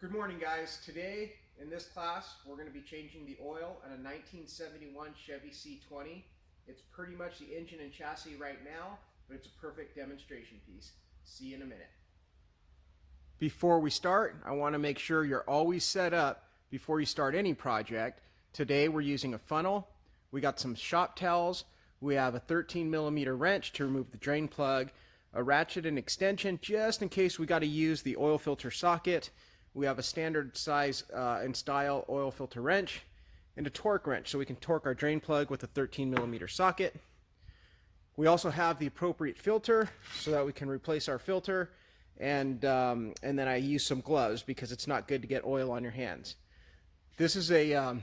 Good morning, guys. Today in this class we're going to be changing the oil on a 1971 Chevy C20. It's pretty much the engine and chassis right now, but it's a perfect demonstration piece. See you in a minute. Before we start, I want to make sure you're always set up before you start any project. Today we're using a funnel. We got some shop towels. We have a 13mm wrench to remove the drain plug, a ratchet and extension just in case we got to use the oil filter socket. We have a standard size and style oil filter wrench and a torque wrench so we can torque our drain plug with a 13mm socket. We also have the appropriate filter so that we can replace our filter, and then I use some gloves because it's not good to get oil on your hands. This is an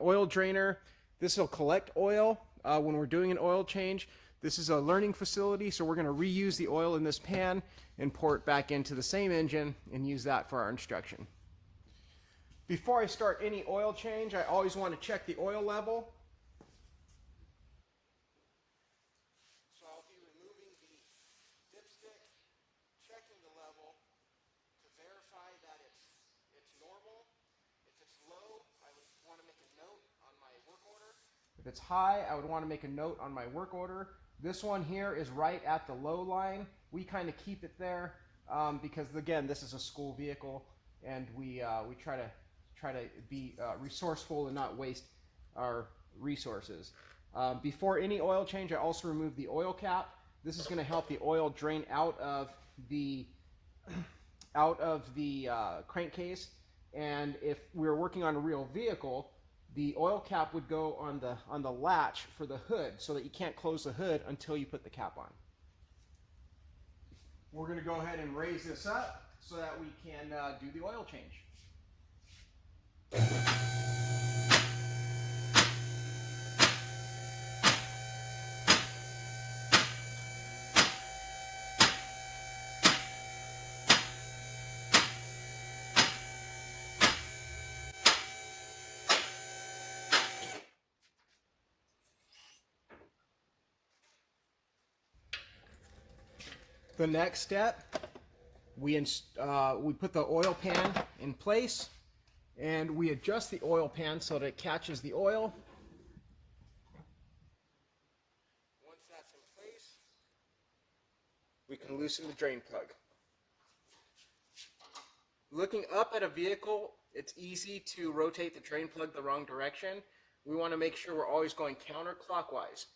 oil drainer. This will collect oil when we're doing an oil change. This is a learning facility, so we're going to reuse the oil in this pan and pour it back into the same engine and use that for our instruction. Before I start any oil change, I always want to check the oil level. So I'll be removing the dipstick, checking the level to verify that it's normal. If it's low, I would want to make a note on my work order. If it's high, I would want to make a note on my work order. This one here is right at the low line. We kind of keep it there because, again, this is a school vehicle, and we try to be resourceful and not waste our resources. Before any oil change, I also remove the oil cap. This is going to help the oil drain out of the crankcase. And if we were working on a real vehicle, the oil cap would go on the latch for the hood so that you can't close the hood until you put the cap on. We're going to go ahead and raise this up so that we can do the oil change. The next step, we put the oil pan in place, and we adjust the oil pan so that it catches the oil. Once that's in place, we can loosen the drain plug. Looking up at a vehicle, it's easy to rotate the drain plug the wrong direction. We want to make sure we're always going counterclockwise.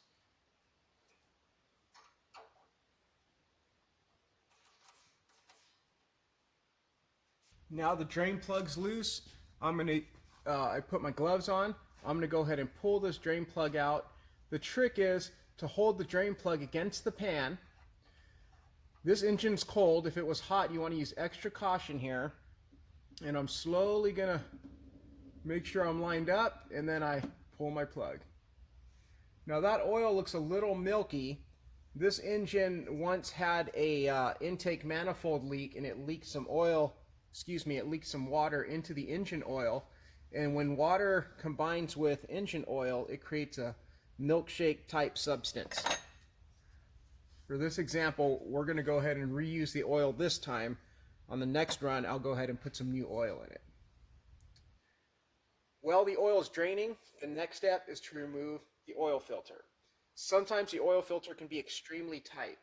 Now the drain plug's loose. I put my gloves on. I'm gonna go ahead and pull this drain plug out. The trick is to hold the drain plug against the pan. This engine's cold. If it was hot, you want to use extra caution here. And I'm slowly gonna make sure I'm lined up, and then I pull my plug. Now that oil looks a little milky. This engine once had a intake manifold leak, and it leaked some water into the engine oil, and when water combines with engine oil, it creates a milkshake type substance. For this example, we're going to go ahead and reuse the oil this time. On the next run, I'll go ahead and put some new oil in it. While the oil is draining, the next step is to remove the oil filter. Sometimes the oil filter can be extremely tight.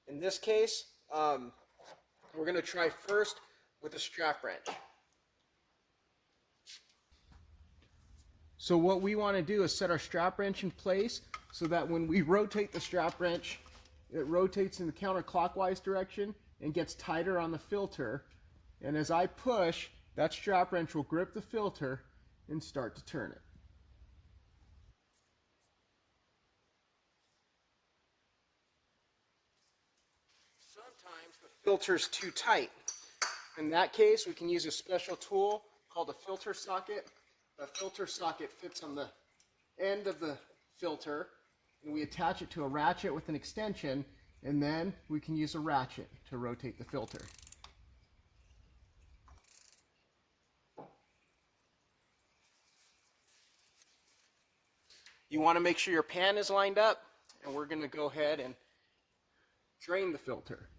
In this case, we're going to try first with a strap wrench. So what we want to do is set our strap wrench in place so that when we rotate the strap wrench, it rotates in the counterclockwise direction and gets tighter on the filter. And as I push, that strap wrench will grip the filter and start to turn it. Sometimes the filter's too tight. In that case, we can use a special tool called a filter socket. The filter socket fits on the end of the filter, and we attach it to a ratchet with an extension, and then we can use a ratchet to rotate the filter. You want to make sure your pan is lined up, and we're going to go ahead and drain the filter.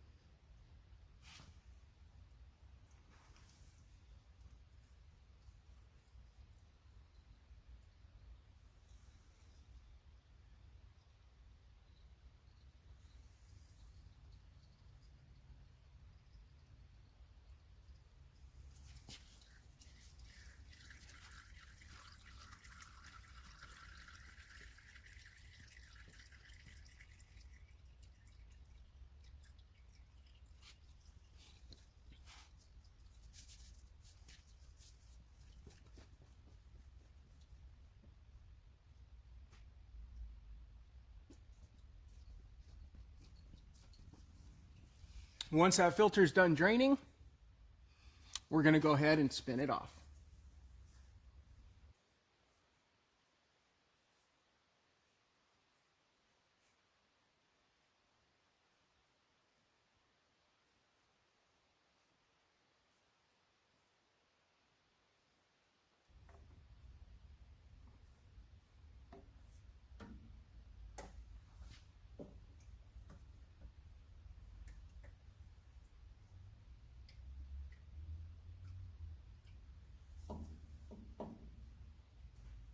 Once that filter is done draining, we're going to go ahead and spin it off.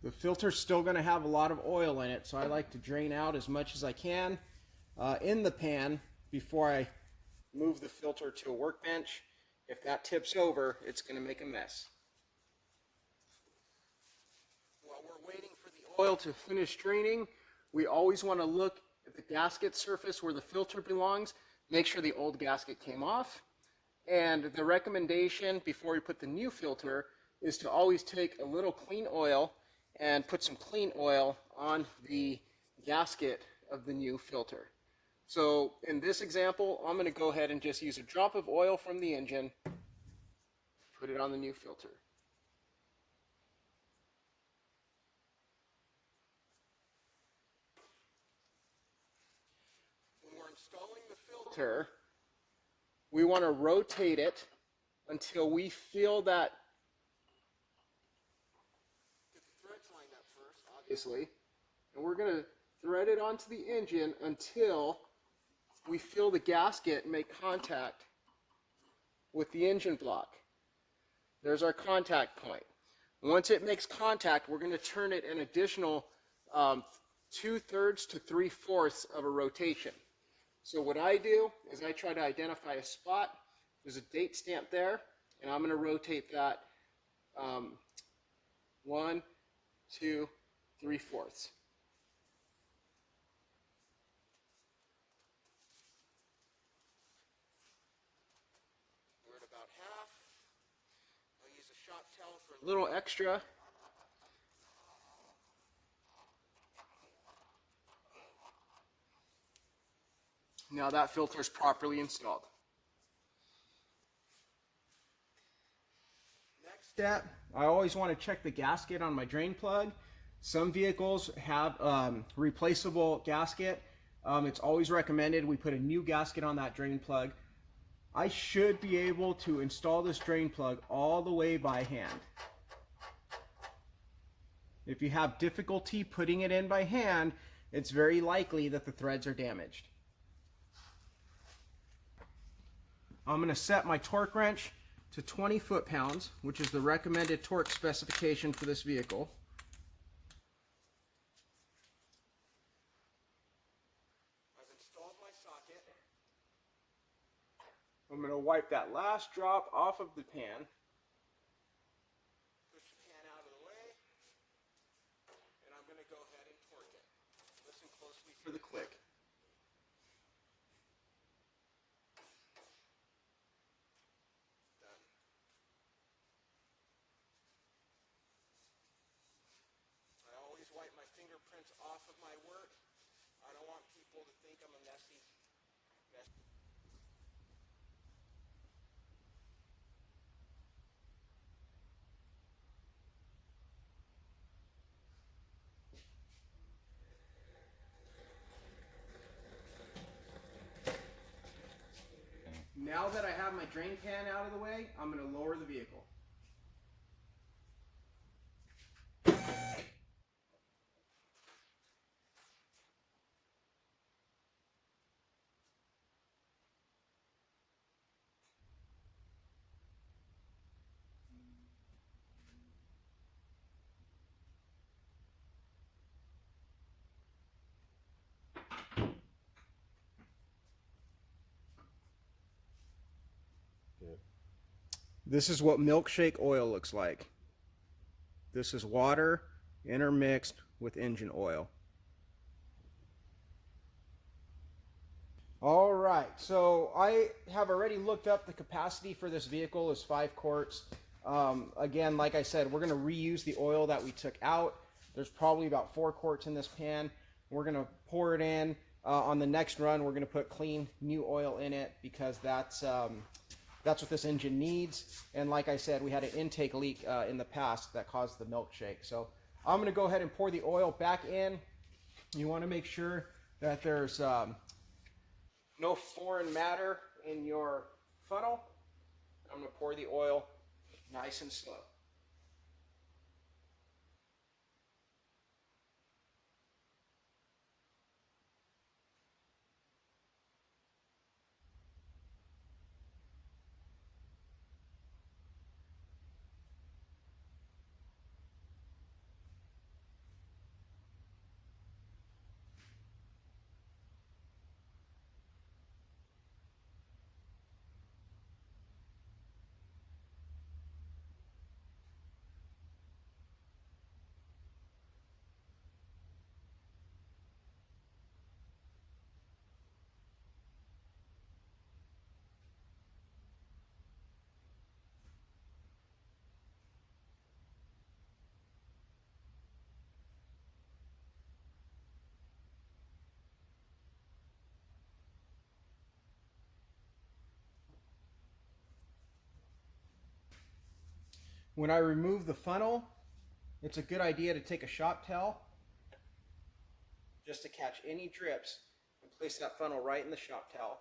The filter's still going to have a lot of oil in it, so I like to drain out as much as I can in the pan before I move the filter to a workbench. If that tips over, it's going to make a mess. While we're waiting for the oil to finish draining, we always want to look at the gasket surface where the filter belongs. Make sure the old gasket came off. And the recommendation before you put the new filter is to always take a little clean oil and put some clean oil on the gasket of the new filter. So in this example, I'm going to go ahead and just use a drop of oil from the engine, put it on the new filter. When we're installing the filter, we want to rotate it until we feel that get the threads lined up first, obviously, and we're going to thread it onto the engine until we feel the gasket make contact with the engine block. There's our contact point. Once it makes contact, we're going to turn it an additional 2/3 to 3/4 of a rotation. So what I do is I try to identify a spot. There's a date stamp there, and I'm going to rotate that 1, 2, 3/4. We're at about half. I'll use a shop towel for a little extra. Now that filter is properly installed. Next step, I always want to check the gasket on my drain plug. Some vehicles have replaceable gasket. It's always recommended we put a new gasket on that drain plug. I should be able to install this drain plug all the way by hand. If you have difficulty putting it in by hand, it's very likely that the threads are damaged. I'm going to set my torque wrench to 20 foot-pounds, which is the recommended torque specification for this vehicle. I've installed my socket. I'm going to wipe that last drop off of the pan. Push the pan out of the way. And I'm going to go ahead and torque it. Listen closely for the click. Wipe my fingerprints off of my work. I don't want people to think I'm a messy. Now that I have my drain pan out of the way, I'm going to lower the vehicle. This is what Milkshake oil looks like. This is water intermixed with engine oil. All right, so I have already looked up the capacity for this vehicle is 5 quarts. Again, like I said, we're going to reuse the oil that we took out. There's probably about 4 quarts in this pan. We're going to pour it in, On the next run, we're going to put clean new oil in it because that's what this engine needs. And like I said, we had an intake leak in the past that caused the Milkshake. So I'm going to go ahead and pour the oil back in. You want to make sure that there's no foreign matter in your funnel. I'm going to pour the oil nice and slow. When I remove the funnel, it's a good idea to take a shop towel just to catch any drips and place that funnel right in the shop towel.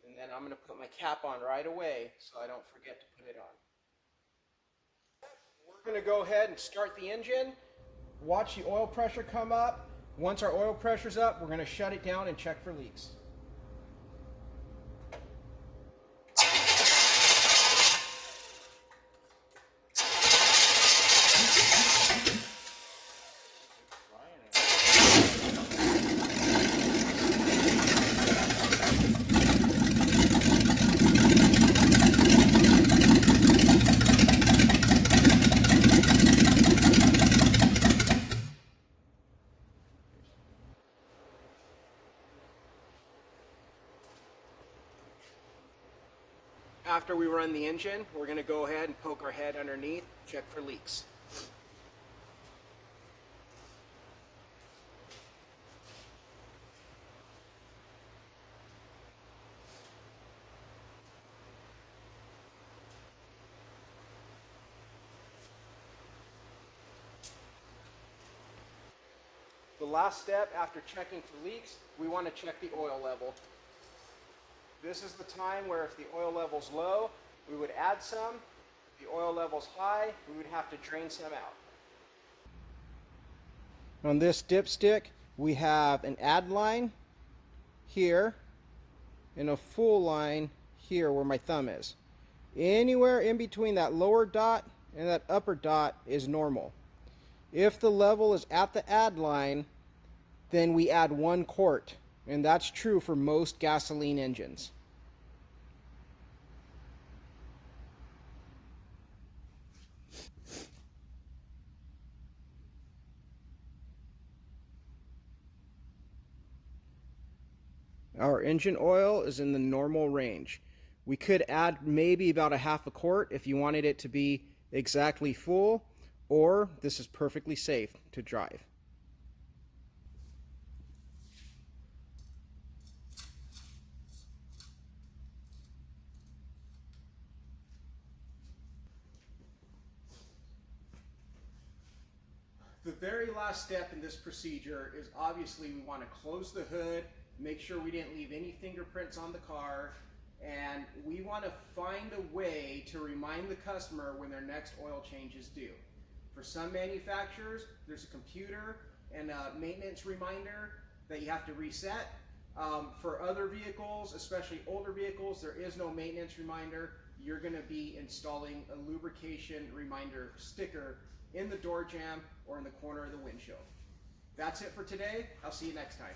And then I'm going to put my cap on right away so I don't forget to put it on. We're going to go ahead and start the engine. Watch the oil pressure come up. Once our oil pressure's up, we're going to shut it down and check for leaks. After we run the engine, we're going to go ahead and poke our head underneath, check for leaks. The last step after checking for leaks, we want to check the oil level. This is the time where if the oil level's low, we would add some. If the oil level's high, we would have to drain some out. On this dipstick, we have an add line here and a full line here where my thumb is. Anywhere in between that lower dot and that upper dot is normal. If the level is at the add line, then we add 1 quart. And that's true for most gasoline engines. Our engine oil is in the normal range. We could add maybe about a half a quart if you wanted it to be exactly full, or this is perfectly safe to drive. The very last step in this procedure is obviously we want to close the hood, make sure we didn't leave any fingerprints on the car, and we want to find a way to remind the customer when their next oil change is due. For some manufacturers, there's a computer and a maintenance reminder that you have to reset. For other vehicles, especially older vehicles, there is no maintenance reminder. You're going to be installing a lubrication reminder sticker in the door jamb or in the corner of the windshield. That's it for today. I'll see you next time.